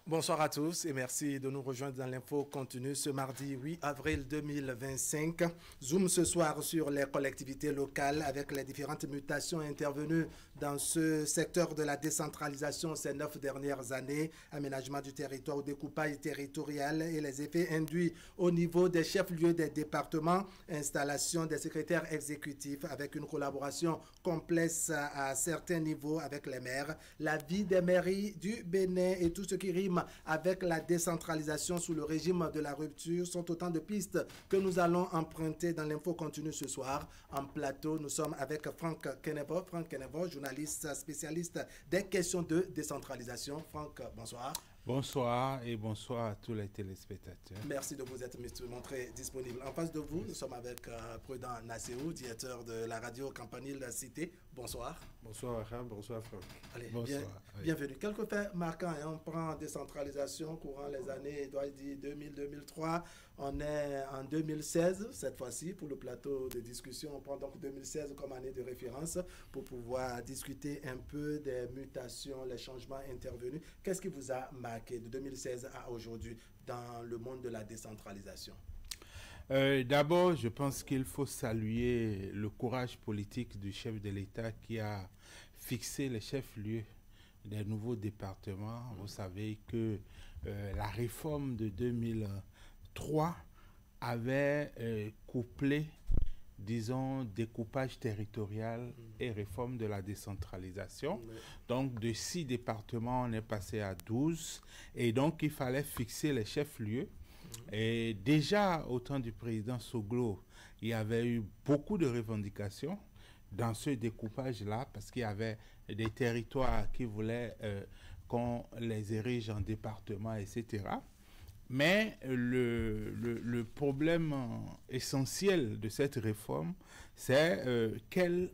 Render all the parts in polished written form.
Bonsoir à tous et merci de nous rejoindre dans l'info continue ce mardi 8 avril 2025. Zoom ce soir sur les collectivités locales avec les différentes mutations intervenues dans ce secteur de la décentralisation ces 9 dernières années, aménagement du territoire, découpage territorial et les effets induits au niveau des chefs-lieux des départements, installation des secrétaires exécutifs avec une collaboration complexe à certains niveaux avec les maires, la vie des mairies du Bénin et tout ce qui rime avec la décentralisation sous le régime de la rupture sont autant de pistes que nous allons emprunter dans l'info continue ce soir. En plateau, nous sommes avec Franck Kenevo. Franck Kenevo, journaliste spécialiste des questions de décentralisation. Franck, bonsoir. Bonsoir et bonsoir à tous les téléspectateurs. Merci de vous être montré disponible. En face de vous, nous sommes avec Prudent Nasséou, directeur de la radio Campanile Cité. Bonsoir. Bonsoir Arab, bonsoir Franck. Allez, Bonsoir. bienvenue. Quelques faits marquants. On prend décentralisation courant les années 2000-2003. On est en 2016 cette fois-ci pour le plateau de discussion. On prend donc 2016 comme année de référence pour pouvoir discuter un peu des mutations, les changements intervenus. Qu'est-ce qui vous a marqué de 2016 à aujourd'hui dans le monde de la décentralisation? D'abord, je pense qu'il faut saluer le courage politique du chef de l'État qui a fixé les chefs-lieux des nouveaux départements. Vous savez que la réforme de 2003 avait couplé, disons, découpage territorial et réforme de la décentralisation. Donc, de 6 départements, on est passé à 12. Et donc, il fallait fixer les chefs-lieux. Et déjà, au temps du président Soglo, il y avait eu beaucoup de revendications dans ce découpage-là, parce qu'il y avait des territoires qui voulaient qu'on les érige en départements, etc. Mais le problème essentiel de cette réforme, c'est quelle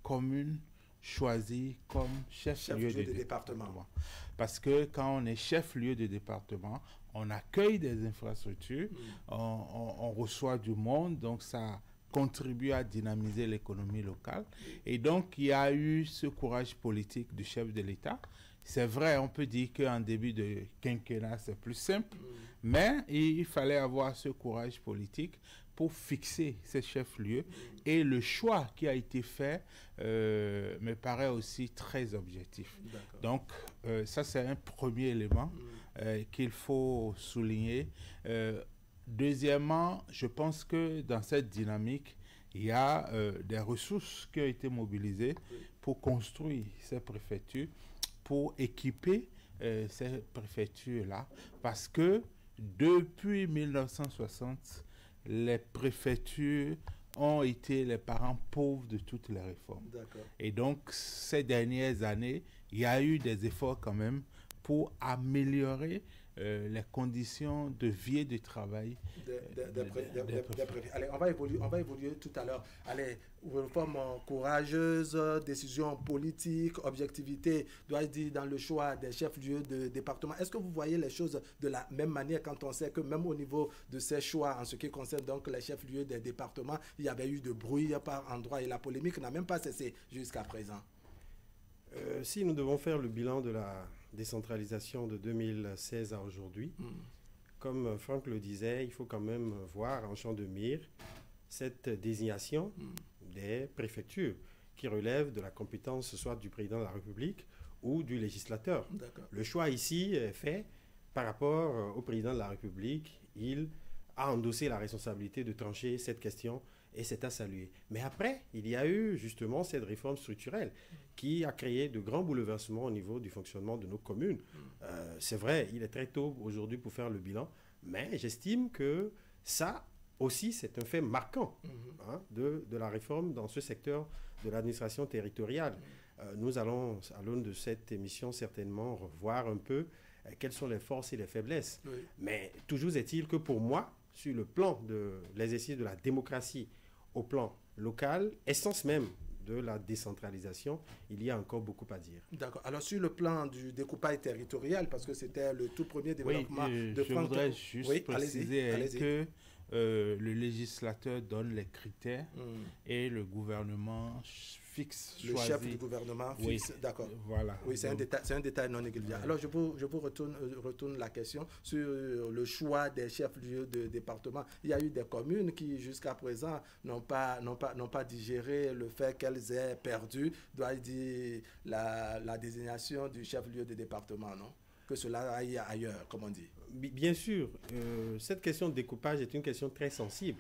commune choisit comme chef-lieu de département. Parce que quand on est chef-lieu de département, on accueille des infrastructures, on reçoit du monde, donc ça contribue à dynamiser l'économie locale. Et donc, il y a eu ce courage politique du chef de l'État. C'est vrai, on peut dire qu'en début de quinquennat, c'est plus simple, mais il fallait avoir ce courage politique pour fixer ces chefs-lieux. Et le choix qui a été fait me paraît aussi très objectif. Donc, ça, c'est un premier élément qu'il faut souligner. Deuxièmement, je pense que dans cette dynamique, il y a des ressources qui ont été mobilisées pour construire ces préfectures, pour équiper ces préfectures-là, parce que depuis 1960, les préfectures ont été les parents pauvres de toutes les réformes. Et donc, ces dernières années, il y a eu des efforts quand même pour améliorer les conditions de vie et de travail. Allez, on va évoluer tout à l'heure. Allez, réforme courageuse, décision politique, objectivité, dois-je dire, dans le choix des chefs-lieux de département. Est-ce que vous voyez les choses de la même manière quand on sait que même au niveau de ces choix, en ce qui concerne donc les chefs-lieux des départements, il y avait eu de bruit par endroits et la polémique n'a même pas cessé jusqu'à présent? Si nous devons faire le bilan de la décentralisation de 2016 à aujourd'hui, comme Franck le disait, il faut quand même voir en champ de mire cette désignation des préfectures qui relèvent de la compétence soit du président de la République ou du législateur. Le choix ici est fait par rapport au président de la République. Il a endossé la responsabilité de trancher cette question et c'est à saluer. Mais après, il y a eu justement cette réforme structurelle qui a créé de grands bouleversements au niveau du fonctionnement de nos communes. C'est vrai, il est très tôt aujourd'hui pour faire le bilan, mais j'estime que ça aussi, c'est un fait marquant de la réforme dans ce secteur de l'administration territoriale. Nous allons, à l'aune de cette émission, certainement revoir un peu quelles sont les forces et les faiblesses. Mais toujours est-il que pour moi, sur le plan de l'exercice de la démocratie au plan local, essence même de la décentralisation, il y a encore beaucoup à dire. D'accord. Alors sur le plan du découpage territorial, parce que c'était le tout premier développement de je voudrais juste préciser que le législateur donne les critères et le gouvernement fixe, le choisi. chef du gouvernement fixe, d'accord. Voilà. Oui, c'est un détail non négligeable. Ouais. Alors, je vous retourne la question sur le choix des chefs-lieux de département. Il y a eu des communes qui, jusqu'à présent, n'ont pas digéré le fait qu'elles aient perdu, doit dire, la désignation du chef-lieu de département, non? Que cela aille ailleurs, comme on dit. Bien sûr, cette question de découpage est une question très sensible.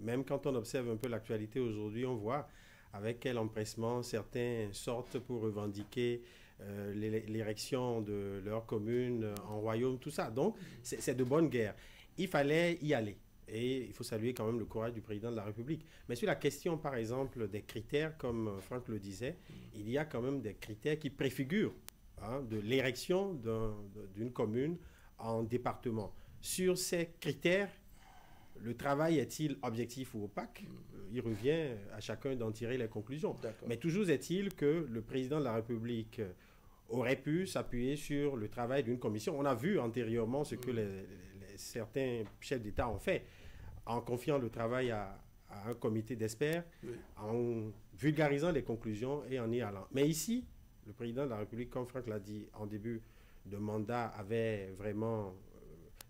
Même quand on observe un peu l'actualité aujourd'hui, on voit avec quel empressement certains sortent pour revendiquer l'érection de leur commune en royaume, tout ça. Donc, c'est de bonne guerre. Il fallait y aller. Et il faut saluer quand même le courage du président de la République. Mais sur la question, par exemple, des critères, comme Franck le disait, il y a quand même des critères qui préfigurent de l'érection d'une commune en département. Sur ces critères, le travail est-il objectif ou opaque? Il revient à chacun d'en tirer les conclusions. Mais toujours est-il que le président de la République aurait pu s'appuyer sur le travail d'une commission. On a vu antérieurement ce que certains chefs d'État ont fait en confiant le travail à un comité d'experts, en vulgarisant les conclusions et en y allant. Mais ici, le président de la République, comme Franck l'a dit en début de mandat, avait vraiment,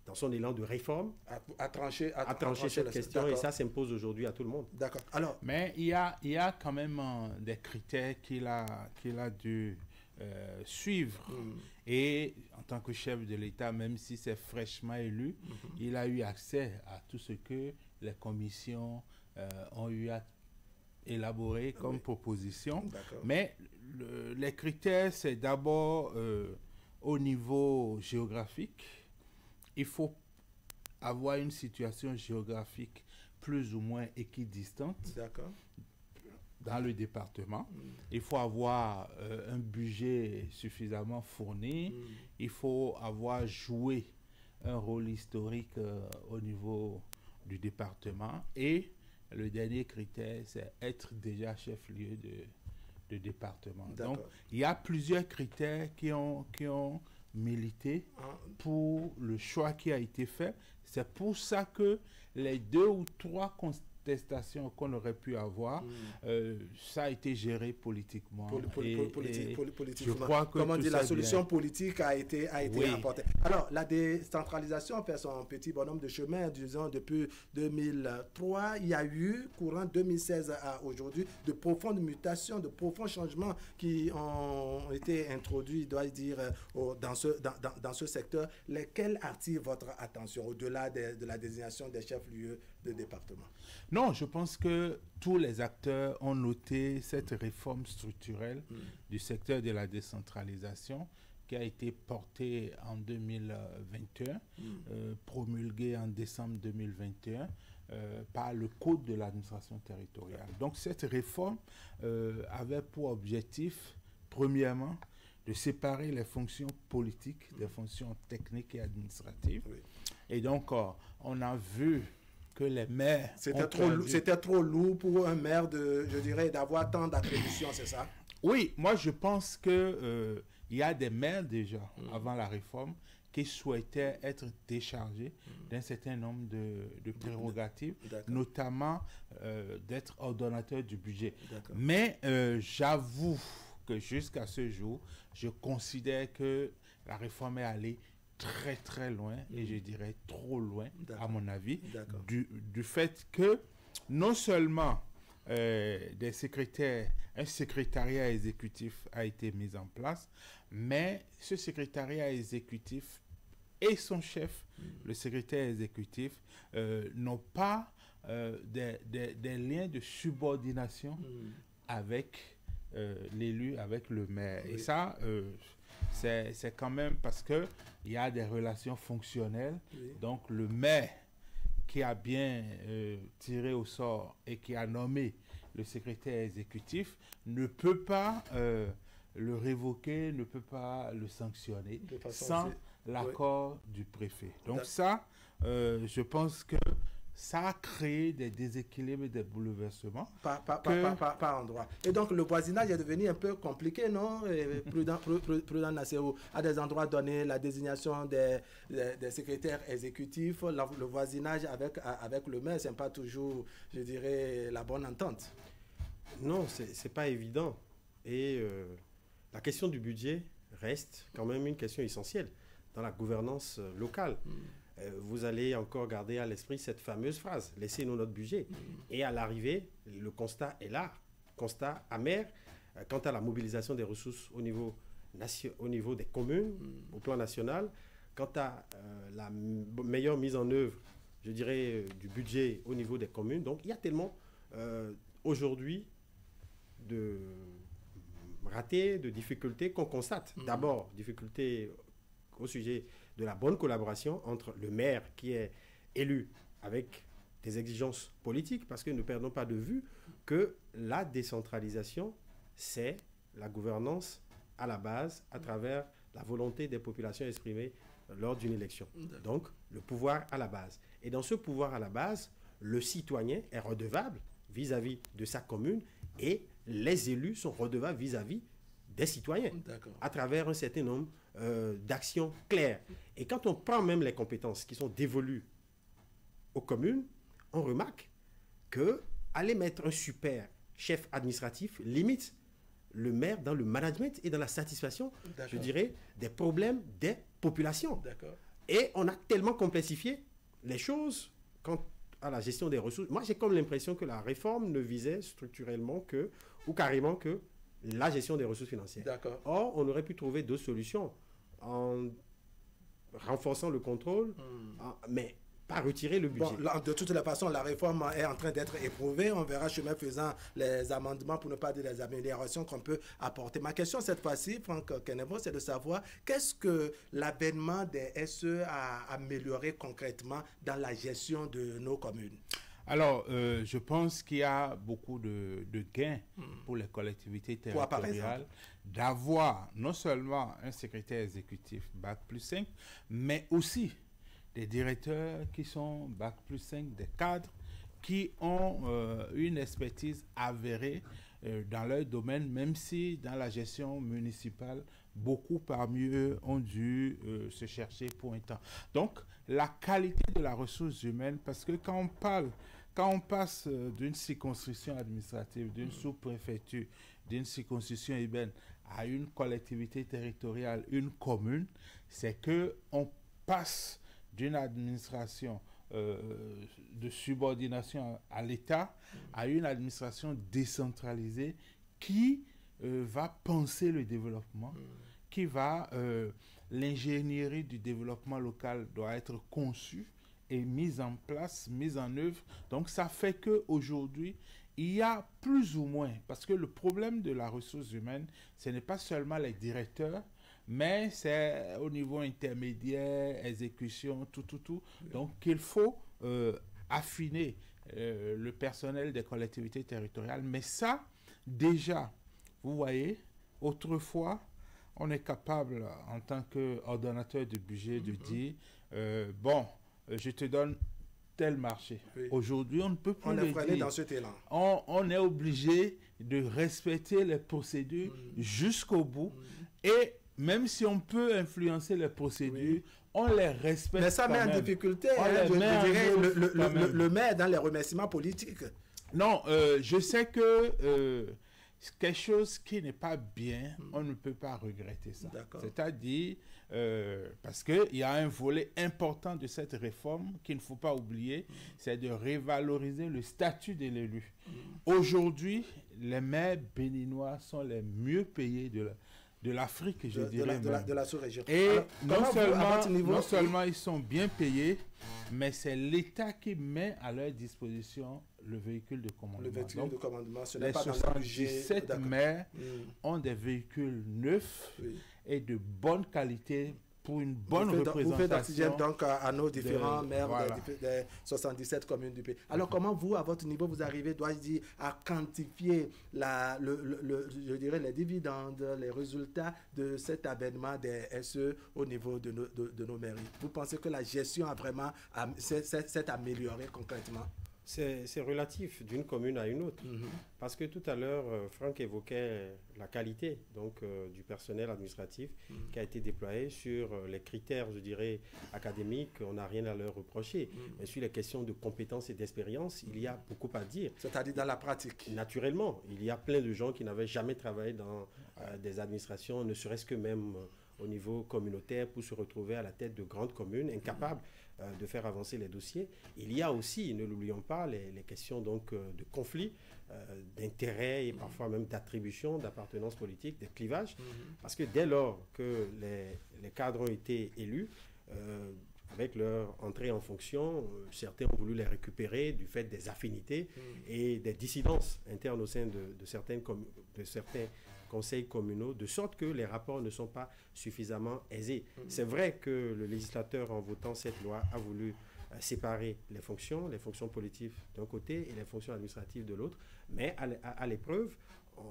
dans son élan de réforme, à trancher cette question. Et ça s'impose aujourd'hui à tout le monde. D'accord. Alors, mais il y a quand même des critères qu'il a dû suivre. Et en tant que chef de l'État, même si c'est fraîchement élu, il a eu accès à tout ce que les commissions ont eu à élaborer comme proposition. Mais les critères, c'est d'abord au niveau géographique. Il faut avoir une situation géographique plus ou moins équidistante dans le département. Il faut avoir un budget suffisamment fourni. Il faut avoir joué un rôle historique au niveau du département. Et le dernier critère, c'est être déjà chef-lieu de département. Donc, il y a plusieurs critères qui ont milité pour le choix qui a été fait. C'est pour ça que les 2 ou 3 contestations qu'on aurait pu avoir, ça a été géré politiquement. Je crois que comment dire, la solution politique a été apportée. Alors, la décentralisation fait son petit bonhomme de chemin, disons, depuis 2003. Il y a eu, courant 2016 à aujourd'hui, de profondes mutations, de profonds changements qui ont été introduits, dois-je dire, dans ce secteur. Lesquels attirent votre attention, au-delà de la désignation des chefs-lieux de département? Non, je pense que tous les acteurs ont noté cette réforme structurelle du secteur de la décentralisation qui a été portée en 2021, promulguée en décembre 2021 par le Code de l'administration territoriale. Donc cette réforme avait pour objectif, premièrement, de séparer les fonctions politiques des fonctions techniques et administratives. Et donc, on a vu que les maires... C'était trop lourd pour un maire, je dirais, d'avoir tant d'attributions, c'est ça? Oui, moi je pense qu'il y a des maires déjà, avant la réforme, qui souhaitaient être déchargés d'un certain nombre de prérogatives, notamment d'être ordonnateur du budget. Mais j'avoue que jusqu'à ce jour, je considère que la réforme est allée très très loin, et je dirais trop loin, à mon avis, du fait que non seulement un secrétariat exécutif a été mis en place, mais ce secrétariat exécutif et son chef, le secrétaire exécutif, n'ont pas des liens de subordination avec l'élu, avec le maire. Et ça, c'est quand même parce qu'il y a des relations fonctionnelles. Donc le maire qui a bien tiré au sort et qui a nommé le secrétaire exécutif ne peut pas le révoquer, ne peut pas le sanctionner sans l'accord du préfet. Donc ça, je pense que ça a créé des déséquilibres et des bouleversements. Par endroit. Et donc, le voisinage est devenu un peu compliqué, non? Prudent Nassero, à des endroits donnés, la désignation des secrétaires exécutifs, le voisinage avec le maire, ce n'est pas toujours, je dirais, la bonne entente. Non, ce n'est pas évident. Et la question du budget reste quand même une question essentielle dans la gouvernance locale. Vous allez encore garder à l'esprit cette fameuse phrase, laissez-nous notre budget. Et à l'arrivée, le constat est là, constat amer quant à la mobilisation des ressources au niveau des communes, au plan national, quant à la meilleure mise en œuvre, je dirais, du budget au niveau des communes. Donc il y a tellement aujourd'hui de ratés, de difficultés qu'on constate. D'abord, difficultés au sujet de la bonne collaboration entre le maire qui est élu avec des exigences politiques, parce que ne perdons pas de vue que la décentralisation, c'est la gouvernance à la base, à travers la volonté des populations exprimée lors d'une élection. Donc, le pouvoir à la base. Et dans ce pouvoir à la base, le citoyen est redevable vis-à-vis de sa commune et les élus sont redevables vis-à-vis des citoyens à travers un certain nombre d'actions claires. Et quand on prend même les compétences qui sont dévolues aux communes, on remarque que aller mettre un super chef administratif limite le maire dans le management et dans la satisfaction, je dirais, des problèmes des populations. Et on a tellement complexifié les choses quant à la gestion des ressources. Moi, j'ai comme l'impression que la réforme ne visait structurellement que, ou carrément que, la gestion des ressources financières. Or, on aurait pu trouver d'autres solutions en renforçant le contrôle, mais pas retirer le budget. Bon, de toute façon, la réforme est en train d'être éprouvée. On verra chemin faisant les amendements, pour ne pas dire les améliorations qu'on peut apporter. Ma question cette fois-ci, Franck Kenevo, c'est de savoir qu'est-ce que l'avènement des SE a amélioré concrètement dans la gestion de nos communes? Alors, je pense qu'il y a beaucoup de gains pour les collectivités territoriales d'avoir non seulement un secrétaire exécutif Bac+5, mais aussi des directeurs qui sont Bac+5, des cadres qui ont une expertise avérée dans leur domaine, même si dans la gestion municipale, beaucoup parmi eux ont dû se chercher pour un temps. Donc, la qualité de la ressource humaine, parce que quand on passe d'une circonscription administrative, d'une sous-préfecture, d'une circonscription urbaine à une collectivité territoriale, une commune, c'est qu'on passe d'une administration de subordination à l'État à une administration décentralisée qui va penser le développement, qui va... l'ingénierie du développement local doit être conçue et mise en place, mise en œuvre. Donc, ça fait qu'aujourd'hui, il y a plus ou moins, parce que le problème de la ressource humaine, ce n'est pas seulement les directeurs, mais c'est au niveau intermédiaire, exécution, tout. Donc, il faut affiner le personnel des collectivités territoriales. Mais ça, déjà, vous voyez, autrefois, on est capable, en tant qu'ordonnateur de budget, de dire, je te donne tel marché. Aujourd'hui, on ne peut plus le dire. Dans cet élan. On est obligé de respecter les procédures jusqu'au bout. Et même si on peut influencer les procédures, on les respecte. Mais ça met en difficulté, le maire dans les remerciements politiques. Non, je sais que quelque chose qui n'est pas bien, on ne peut pas regretter ça. C'est-à-dire, parce qu'il y a un volet important de cette réforme qu'il ne faut pas oublier, c'est de revaloriser le statut de l'élu. Aujourd'hui, les maires béninois sont les mieux payés de l'Afrique, je dirais. De la sous-région. Et non seulement ils sont bien payés, mais c'est l'État qui met à leur disposition le véhicule de commandement. Le véhicule de commandement, ce n'est les pas 77 maires ont des véhicules neufs et de bonne qualité pour une bonne représentation. Vous faites d'oxygène donc à nos différents maires des 77 communes du pays. Alors comment vous, à votre niveau, vous arrivez, dois-je dire, à quantifier je dirais les dividendes, les résultats de cet avènement des SE au niveau de nos mairies? Vous pensez que la gestion a vraiment s'est améliorée concrètement? C'est relatif d'une commune à une autre. Parce que tout à l'heure, Franck évoquait la qualité donc, du personnel administratif qui a été déployé sur les critères, je dirais, académiques. On n'a rien à leur reprocher. Mais sur les questions de compétences et d'expérience, il y a beaucoup à dire. C'est-à-dire dans la pratique. Naturellement, il y a plein de gens qui n'avaient jamais travaillé dans des administrations, ne serait-ce que même au niveau communautaire, pour se retrouver à la tête de grandes communes, incapables de faire avancer les dossiers. Il y a aussi, ne l'oublions pas, les questions donc, de conflits, d'intérêts et parfois même d'attribution, d'appartenance politique, de clivage. Parce que dès lors que les cadres ont été élus, avec leur entrée en fonction, certains ont voulu les récupérer du fait des affinités et des dissidences internes au sein de certains conseils communaux, de sorte que les rapports ne sont pas suffisamment aisés. C'est vrai que le législateur, en votant cette loi, a voulu séparer les fonctions politiques d'un côté et les fonctions administratives de l'autre, mais à l'épreuve,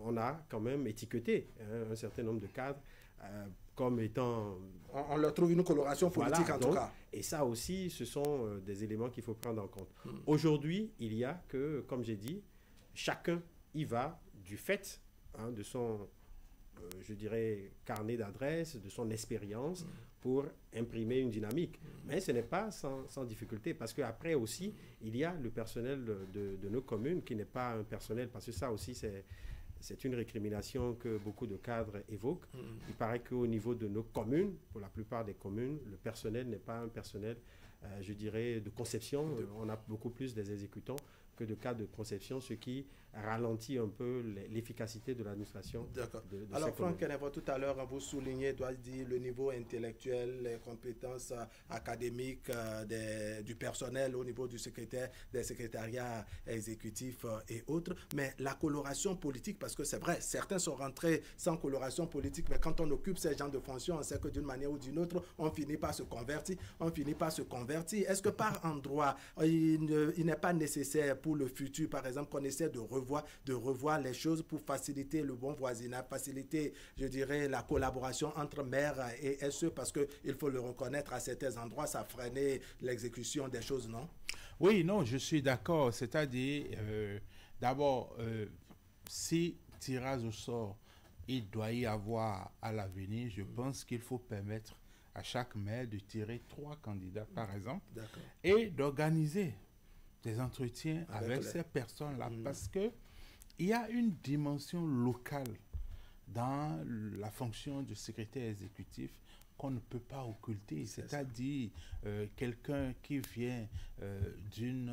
on a quand même étiqueté un certain nombre de cadres comme étant... On leur trouve une coloration politique, voilà, en tout cas. Et ça aussi, ce sont des éléments qu'il faut prendre en compte. Aujourd'hui, il y a que, comme j'ai dit, chacun y va du fait de son, je dirais, carnet d'adresses, de son expérience pour imprimer une dynamique. Mais ce n'est pas sans difficulté, parce qu'après aussi, il y a le personnel de nos communes qui n'est pas un personnel, parce que ça aussi, c'est une récrimination que beaucoup de cadres évoquent. Il paraît qu'au niveau de nos communes, pour la plupart des communes, le personnel n'est pas un personnel, je dirais, de conception. On a beaucoup plus des exécutants que de cadres de conception, ce qui ralentit un peu l'efficacité de l'administration. D'accord. Alors, Franck Kenevo, tout à l'heure, vous soulignez, le niveau intellectuel, les compétences académiques du personnel au niveau du secrétaire, des secrétariats exécutifs et autres. Mais la coloration politique, parce que c'est vrai, certains sont rentrés sans coloration politique, mais quand on occupe ces genres de fonctions, on sait que d'une manière ou d'une autre, on finit par se convertir. Est-ce que par endroit, il n'est pas nécessaire pour le futur, par exemple, qu'on essaie de revoir les choses pour faciliter le bon voisinage, faciliter, je dirais, la collaboration entre maires et SE, parce qu'il faut le reconnaître, à certains endroits, ça freinait l'exécution des choses, non? Oui, non, je suis d'accord. C'est-à-dire, d'abord, si tirage au sort, il doit y avoir à l'avenir, je pense qu'il faut permettre à chaque maire de tirer 3 candidats, par exemple, et d'organiser des entretiens avec ces personnes-là, parce que il y a une dimension locale dans la fonction de secrétaire exécutif qu'on ne peut pas occulter, c'est-à-dire quelqu'un qui vient d'une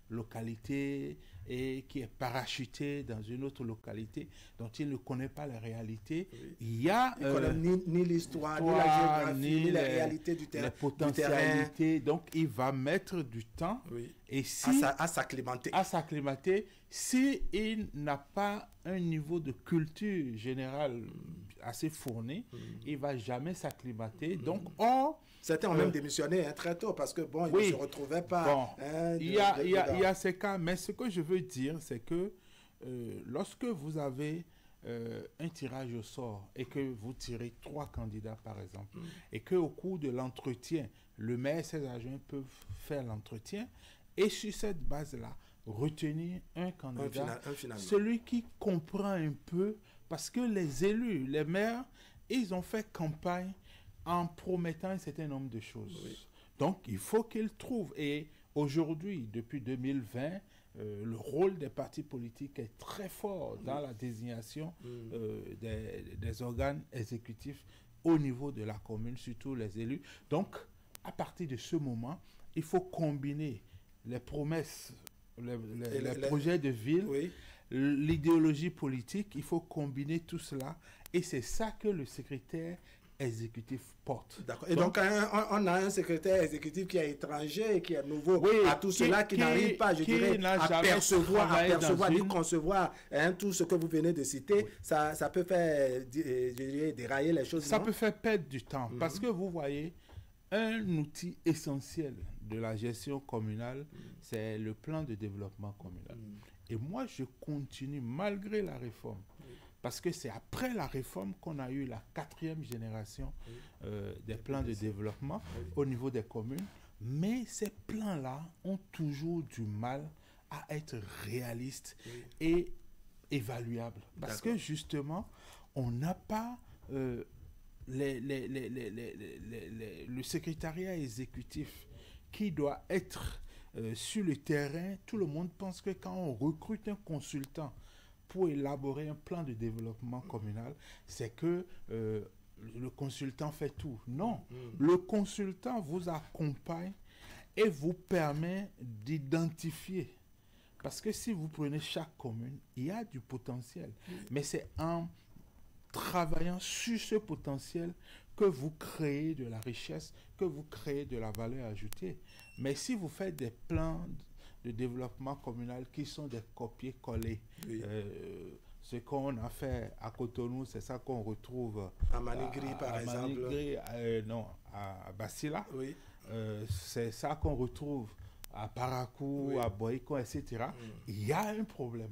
localité et qui est parachuté dans une autre localité dont il ne connaît pas la réalité. Il y a... Il ne connaît ni l'histoire, ni la géographie, ni les réalités du terrain. Les potentialités. Donc, il va mettre du temps et à s'acclimater. S'il n'a pas un niveau de culture générale assez fourni, il ne va jamais s'acclimater. Donc, certains ont même démissionné très tôt parce que, bon, ils ne se retrouvaient pas. Bon, il y a ces cas, mais ce que je veux dire, c'est que lorsque vous avez un tirage au sort et que vous tirez 3 candidats, par exemple, et qu'au cours de l'entretien, le maire et ses adjoints peuvent faire l'entretien, et sur cette base-là, retenir un candidat, celui qui comprend un peu, parce que les élus, les maires, ils ont fait campagne en promettant un certain nombre de choses. Donc, il faut qu'ils trouvent. Et aujourd'hui, depuis 2020, le rôle des partis politiques est très fort dans la désignation des organes exécutifs au niveau de la commune, surtout les élus. Donc, à partir de ce moment, il faut combiner les promesses, les projets de ville, l'idéologie politique, il faut combiner tout cela. Et c'est ça que le secrétaire exécutif porte. D'accord. Et donc, on a un secrétaire exécutif qui est étranger et qui est nouveau à tout cela, qui n'arrive pas, je dirais, à percevoir, ni concevoir tout ce que vous venez de citer. Ça peut faire dérailler les choses. Ça peut faire perdre du temps. Parce que vous voyez, un outil essentiel de la gestion communale, c'est le plan de développement communal. Et moi, je continue, malgré la réforme, parce que c'est après la réforme qu'on a eu la 4e génération des plans de développement au niveau des communes. Mais ces plans-là ont toujours du mal à être réaliste et évaluable. Parce que justement, on n'a pas le secrétariat exécutif qui doit être sur le terrain. Tout le monde pense que quand on recrute un consultant pour élaborer un plan de développement communal, c'est que le consultant fait tout. Non, le consultant vous accompagne et vous permet d'identifier. Parce que si vous prenez chaque commune, il y a du potentiel. Mais c'est en travaillant sur ce potentiel que vous créez de la richesse, que vous créez de la valeur ajoutée. Mais si vous faites des plans de développement communal qui sont des copier-coller, ce qu'on a fait à Cotonou, c'est ça qu'on retrouve à Manigri, par exemple. Manigri, non, à Basila. Oui. C'est ça qu'on retrouve à Parakou, à Boïko, etc. Il y a un problème.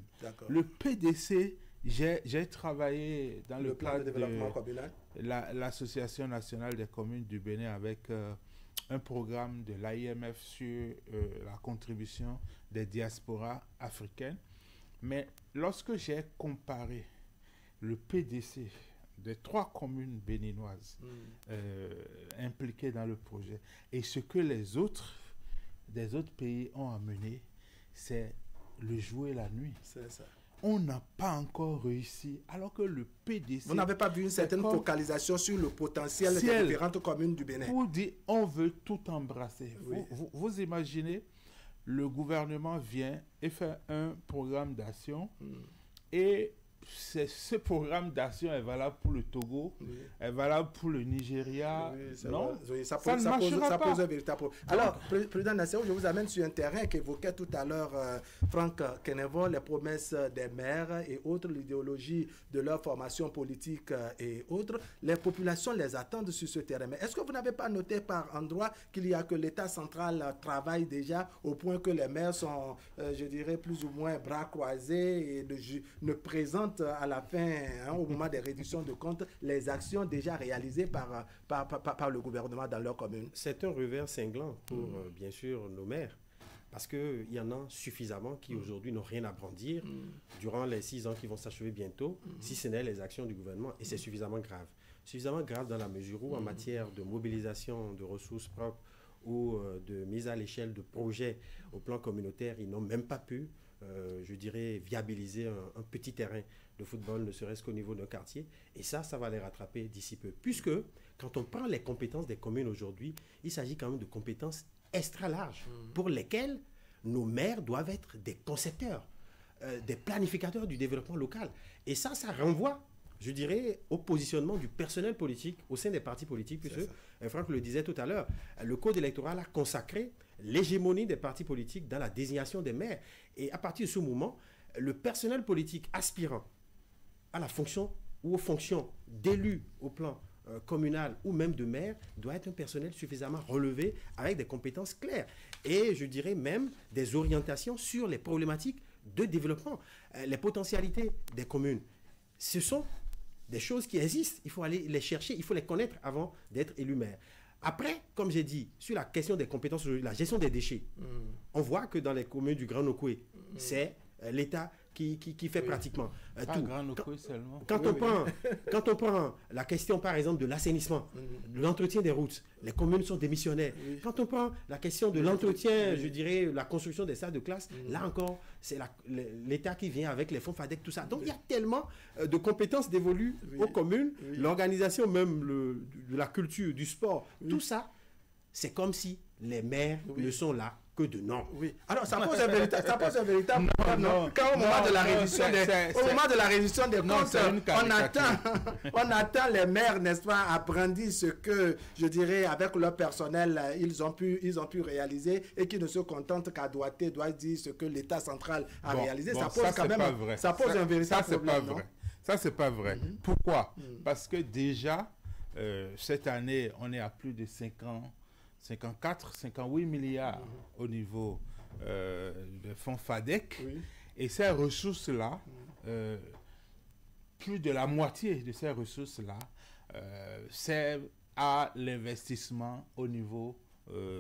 Le PDC, j'ai travaillé dans le plan de développement communal, l'Association nationale des communes du Bénin avec un programme de l'AIMF sur la contribution des diasporas africaines. Mais lorsque j'ai comparé le PDC des 3 communes béninoises impliquées dans le projet et ce que les autres pays ont amené, c'est le jour et la nuit. C'est ça. On n'a pas encore réussi, alors que le PDC... Vous n'avez pas vu une certaine focalisation sur le potentiel des différentes communes du Bénin? Pour dire, on veut tout embrasser. Vous imaginez, le gouvernement vient et fait un programme d'action et ce programme d'action est valable pour le Togo, est valable pour le Nigeria. Non, ça pose un véritable problème. Alors, Président Nassero, je vous amène sur un terrain qu'évoquait tout à l'heure Franck Kenevo, les promesses des maires et autres, l'idéologie de leur formation politique et autres. Les populations les attendent sur ce terrain. Mais est-ce que vous n'avez pas noté par endroit qu'il y a que l'État central travaille déjà au point que les maires sont, je dirais, plus ou moins bras croisés et ne présentent à la fin, au moment des réductions de comptes, les actions déjà réalisées par le gouvernement dans leur commune? C'est un revers cinglant pour, bien sûr, nos maires. Parce qu'il y en a suffisamment qui, aujourd'hui, n'ont rien à brandir durant les 6 ans qui vont s'achever bientôt, si ce n'est les actions du gouvernement. Et c'est suffisamment grave. Suffisamment grave dans la mesure où, en matière de mobilisation de ressources propres ou de mise à l'échelle de projets au plan communautaire, ils n'ont même pas pu, je dirais, viabiliser un petit terrain de football, ne serait-ce qu'au niveau d'un quartier. Et ça va les rattraper d'ici peu. Puisque, quand on prend les compétences des communes aujourd'hui, il s'agit quand même de compétences extra larges pour lesquelles nos maires doivent être des concepteurs, des planificateurs du développement local. Et ça renvoie, je dirais, au positionnement du personnel politique au sein des partis politiques, puisque Franck le disait tout à l'heure, le code électoral a consacré l'hégémonie des partis politiques dans la désignation des maires. Et à partir de ce moment, le personnel politique aspirant à la fonction ou aux fonctions d'élus au plan communal ou même de maire doit être un personnel suffisamment relevé avec des compétences claires et je dirais même des orientations sur les problématiques de développement. Les potentialités des communes, ce sont des choses qui existent. Il faut aller les chercher, il faut les connaître avant d'être élu maire. Après, comme j'ai dit, sur la question des compétences, la gestion des déchets, on voit que dans les communes du Grand Nokoué, c'est l'État qui fait pratiquement tout. Quand on prend la question, par exemple, de l'assainissement, de l'entretien des routes, les communes sont démissionnaires. Quand on prend la question de l'entretien, je dirais, la construction des salles de classe, là encore, c'est l'État qui vient avec les fonds FADEC, tout ça. Donc, il y a tellement de compétences dévolues aux communes, l'organisation même de la culture, du sport, tout ça, c'est comme si les maires ne sont là que de nom. Alors, ça pose un véritable problème. Quand au moment de la réduction des comptes, on attend les maires, n'est-ce pas, à brandir ce que, je dirais, avec leur personnel, ils ont pu réaliser et qui ne se contentent qu'à doit dire ce que l'État central a réalisé. Ça pose quand même un véritable problème. Ça, c'est pas vrai. Pourquoi? Parce que déjà, cette année, on est à plus de 58 milliards au niveau des fonds FADEC. Et ces ressources-là, plus de la moitié de ces ressources-là, servent à l'investissement au niveau,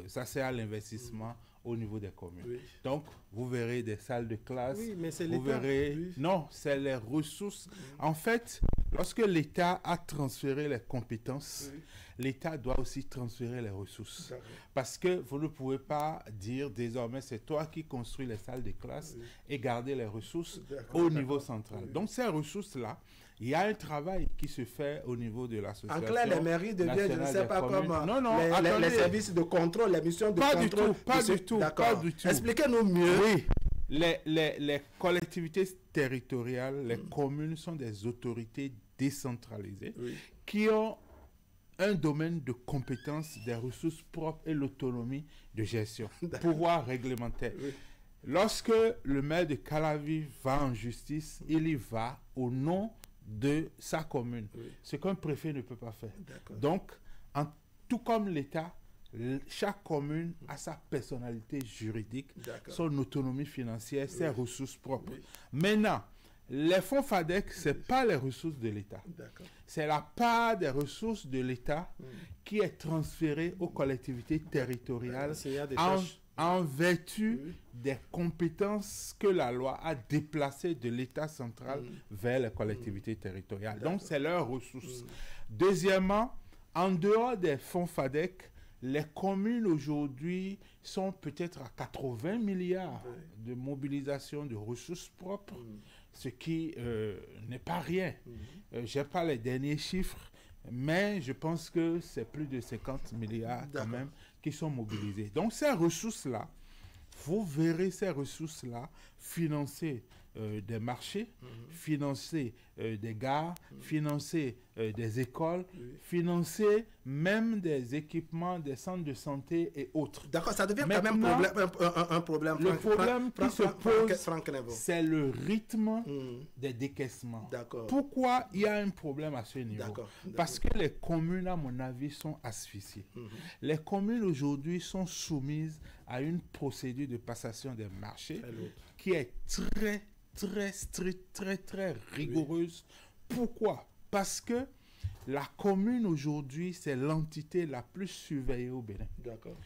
ça sert à l'investissement au niveau des communes. Oui. Donc, vous verrez des salles de classe. Oui, mais c'est vous l'État. verrez... Oui. Non, c'est les ressources. En fait, lorsque l'État a transféré les compétences, Oui. l'État doit aussi transférer les ressources. D'accord. Parce que vous ne pouvez pas dire désormais c'est toi qui construis les salles de classe Oui. et garder les ressources D'accord, au d'accord. niveau central. Oui. Donc, ces ressources-là, il y a un travail qui se fait au niveau de En l'association. clair, les mairies deviennent, je ne nationale sais des pas, communes. comme Non, non, les attendez. services de contrôle, les missions de Pas contrôle. du tout, pas de ce- du tout, D'accord. pas du tout. Expliquez-nous mieux. Oui, les collectivités territoriales, les communes sont des autorités décentralisées Oui. qui ont un domaine de compétences, des ressources propres et l'autonomie de gestion, pouvoir réglementaire. Oui. Lorsque le maire de Calavi va en justice, il y va au nom de sa commune, Oui. ce qu'un préfet ne peut pas faire. D'accord. Donc, tout comme l'État, chaque commune a sa personnalité juridique, D'accord. son autonomie financière, ses ressources propres. Oui. Maintenant, les fonds FADEC, ce n'est pas les ressources de l'État. D'accord. C'est la part des ressources de l'État qui est transférée aux collectivités territoriales S'il y a des en, tâches- en vertu Oui. des compétences que la loi a déplacées de l'État central vers les collectivités territoriales. Donc, c'est leurs ressources. Deuxièmement, en dehors des fonds FADEC, les communes aujourd'hui sont peut-être à 80 milliards de mobilisation de ressources propres, ce qui n'est pas rien. Je n'ai pas les derniers chiffres, mais je pense que c'est plus de 50 milliards quand D'accord. même qui sont mobilisés. Donc ces ressources-là, vous verrez ces ressources-là financer des marchés, financer des gares, financer des écoles, financer même des équipements, des centres de santé et autres. D'accord, ça devient quand même Maintenant, un problème. le problème qui se pose, Franck Nevo. c'est le rythme des décaissements. D'accord. Pourquoi il y a un problème à ce niveau? D'accord. Parce que les communes, à mon avis, sont asphyxiées. Les communes aujourd'hui sont soumises à une procédure de passation des marchés Très lourd. qui est très, très stricte, très, très rigoureuse. Pourquoi? Parce que la commune aujourd'hui, c'est l'entité la plus surveillée au Bénin. D'accord.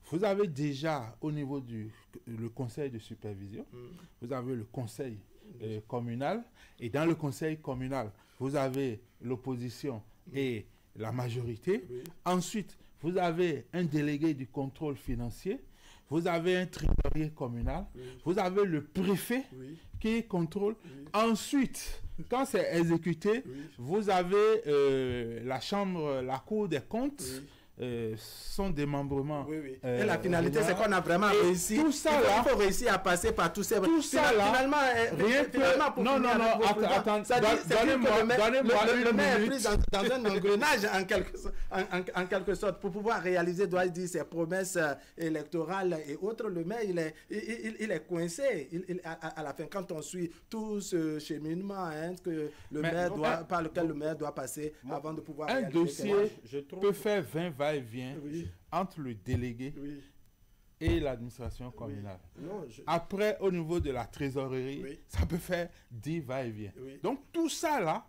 Vous avez déjà au niveau du le conseil de supervision, vous avez le conseil communal, et dans le conseil communal, vous avez l'opposition et la majorité. Oui. Ensuite, vous avez un délégué du contrôle financier, vous avez un trésorier communal, vous avez le préfet Oui. qui contrôle. Ensuite, quand c'est exécuté, vous avez la chambre, la cour des comptes, son démembrement. Oui, oui. Et la finalité, c'est qu'on a vraiment et réussi. tout ça là, il faut réussir à passer par tous ces... tout ça là, finalement, rien que... finalement, pour Non, finir non, avec non, vos présidents, attends, ça dit- c'est dire que donnez-moi le une maire est minute. pris dans un engrenage en quelque sorte pour pouvoir réaliser, doit dire, ses promesses électorales et autres. Le maire, il est coincé. À la fin, quand on suit tout ce cheminement que le maire par lequel le maire doit passer avant de pouvoir Un réaliser dossier Je trouve- peut faire 20 va-et-vient Oui. entre le délégué Oui. et l'administration communale. Non, Après, au niveau de la trésorerie, Oui. ça peut faire 10 va-et-vient. Oui. Donc, tout ça là,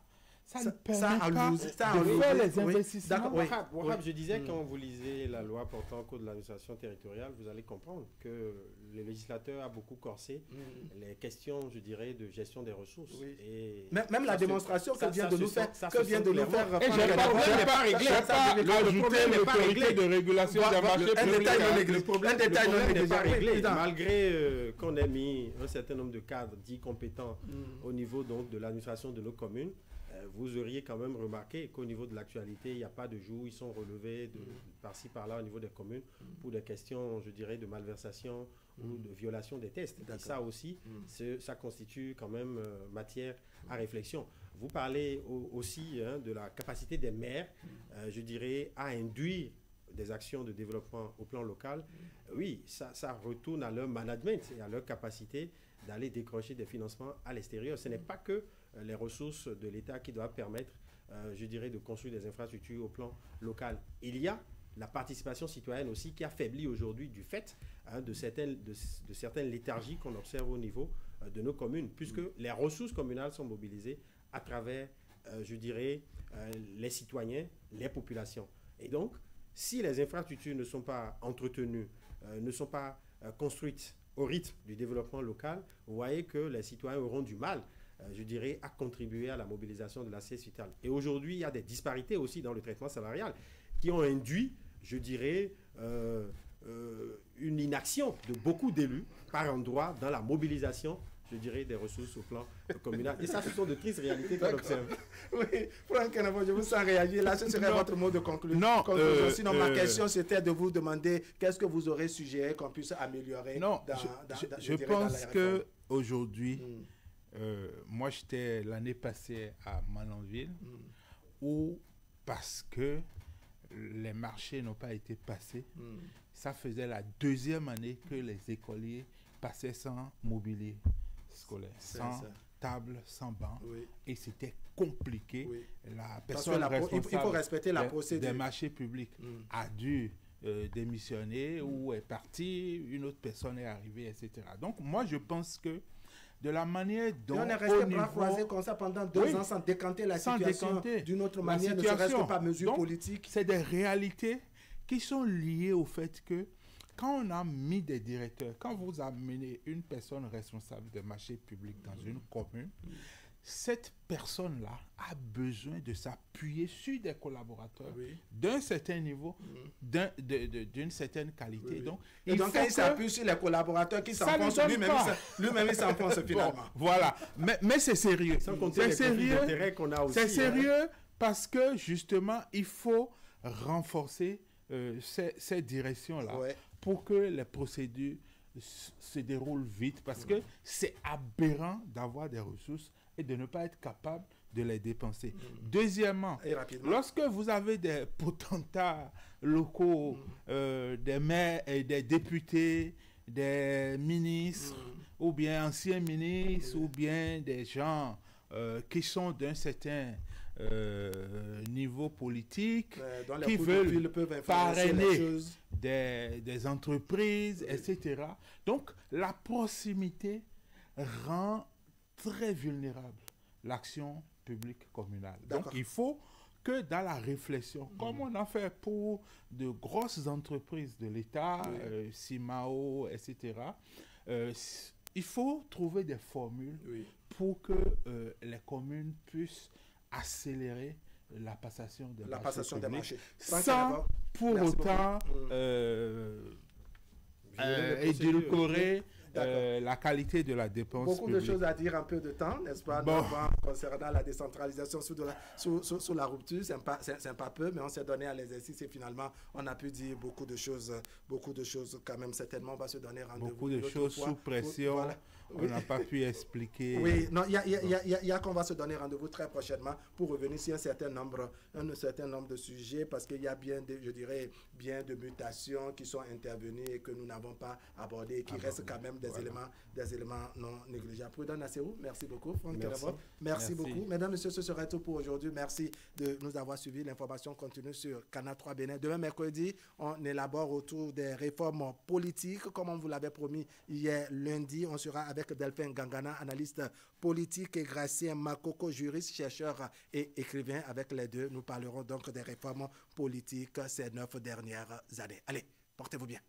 ça ne permet ça pas enlise- ça de enlise- faire les oui. investissements. D'accord, oui. Wahab, je disais, quand vous lisez la loi portant au cours de l'administration territoriale, vous allez comprendre que le législateur a beaucoup corsé les questions, je dirais, de gestion des ressources. Oui. Et Même la ça se- démonstration ça- que vient ça de se nous sent- faire, ça que se vient sent de nous clairement. faire Et Franck j'ai Nevo. pas pas réglé. ajouté n'est pas réglé. l'autorité de régulation des marchés Un publics. détail non Le négligeable. problème, Un détail le non problème n'est pas négligeable. Oui, réglé, président. malgré qu'on ait mis un certain nombre de cadres dits compétents au niveau donc, de l'administration de nos communes. Vous auriez quand même remarqué qu'au niveau de l'actualité, il n'y a pas de jours, ils sont relevés par-ci, par-là au niveau des communes pour des questions, je dirais, de malversation ou de violation des tests. Et ça aussi, ça constitue quand même matière à réflexion. Vous parlez aussi de la capacité des maires, je dirais, à induire des actions de développement au plan local. Oui, ça retourne à leur management et à leur capacité d'aller décrocher des financements à l'extérieur. Ce n'est pas que les ressources de l'État qui doivent permettre, je dirais, de construire des infrastructures au plan local. Il y a la participation citoyenne aussi qui affaiblit aujourd'hui du fait de certaines léthargies qu'on observe au niveau de nos communes, puisque les ressources communales sont mobilisées à travers, je dirais, les citoyens, les populations. Et donc, si les infrastructures ne sont pas entretenues, ne sont pas construite au rythme du développement local, vous voyez que les citoyens auront du mal, je dirais, à contribuer à la mobilisation de l'assiette fiscale. Et aujourd'hui, il y a des disparités aussi dans le traitement salarial qui ont induit, je dirais, une inaction de beaucoup d'élus par endroit dans la mobilisation, je dirais, des ressources au plan communal. Et ça, ce sont de tristes réalités qu'on observe. Oui, Franck Kenavo, je vous sens réagir. Là, ce serait votre mot de conclusion. Non, sinon, ma question, c'était de vous demander qu'est-ce que vous aurez suggéré qu'on puisse améliorer je pense qu'aujourd'hui, moi, j'étais l'année passée à Malanville, où, parce que les marchés n'ont pas été passés, ça faisait la deuxième année que les écoliers passaient sans mobilier scolaire, sans table, sans banc, et c'était compliqué. La personne responsable il faut respecter la procédure des marchés publics a dû démissionner ou est partie, une autre personne est arrivée, etc. Donc moi je pense que de la manière dont on est resté bras croisés comme ça pendant 2 ans sans décanter la situation d'une autre manière, ne serait-ce que par mesure politique. C'est des réalités qui sont liées au fait que quand on a mis des directeurs, quand vous amenez une personne responsable des marchés publics dans une commune, cette personne-là a besoin de s'appuyer sur des collaborateurs d'un certain niveau, d'une certaine qualité. Donc, et donc, quand il s'appuie sur les collaborateurs qui s'enfoncent, lui-même il s'enfonce finalement. Bon, voilà. Mais c'est sérieux. C'est sérieux qu'on a aussi. C'est sérieux parce que justement, il faut renforcer ces directions-là pour que les procédures se déroulent vite, parce que c'est aberrant d'avoir des ressources et de ne pas être capable de les dépenser. Deuxièmement, lorsque vous avez des potentats locaux, des maires et des députés, des ministres, ou bien anciens ministres, ou bien des gens qui sont d'un certain niveau politique, qui veulent parrainer des entreprises, etc. Donc, la proximité rend très vulnérable l'action publique communale. Donc, il faut que dans la réflexion, comme on a fait pour de grosses entreprises de l'État, Simao, etc., il faut trouver des formules pour que les communes puissent accélérer la passation des marchés, sans pour autant édulcorer la qualité de la dépense Beaucoup publique. de choses à dire en peu de temps, n'est-ce pas, concernant la décentralisation sous la rupture. C'est pas peu, mais on s'est donné à l'exercice et finalement, on a pu dire beaucoup de choses quand même. Certainement, on va se donner rendez-vous. Beaucoup de choses sous pression. On n'a pas pu expliquer. Oui, non, il y a qu'on va se donner rendez-vous très prochainement pour revenir sur un certain nombre de sujets, parce qu'il y a bien de mutations qui sont intervenues et que nous n'avons pas abordées et qui restent quand même des éléments non négligeables. Prudent Nasserou, merci beaucoup. Franck Kenavo, merci beaucoup. Mesdames, Messieurs, ce serait tout pour aujourd'hui. Merci de nous avoir suivis. L'information continue sur Canal 3 Bénin. Demain, mercredi, on élabore autour des réformes politiques. Comme on vous l'avait promis hier lundi, on sera avec Delphin Gangana, analyste politique, et Gracien Makoko, juriste, chercheur et écrivain. Avec les deux, nous parlerons donc des réformes politiques ces 9 dernières années. Allez, portez-vous bien.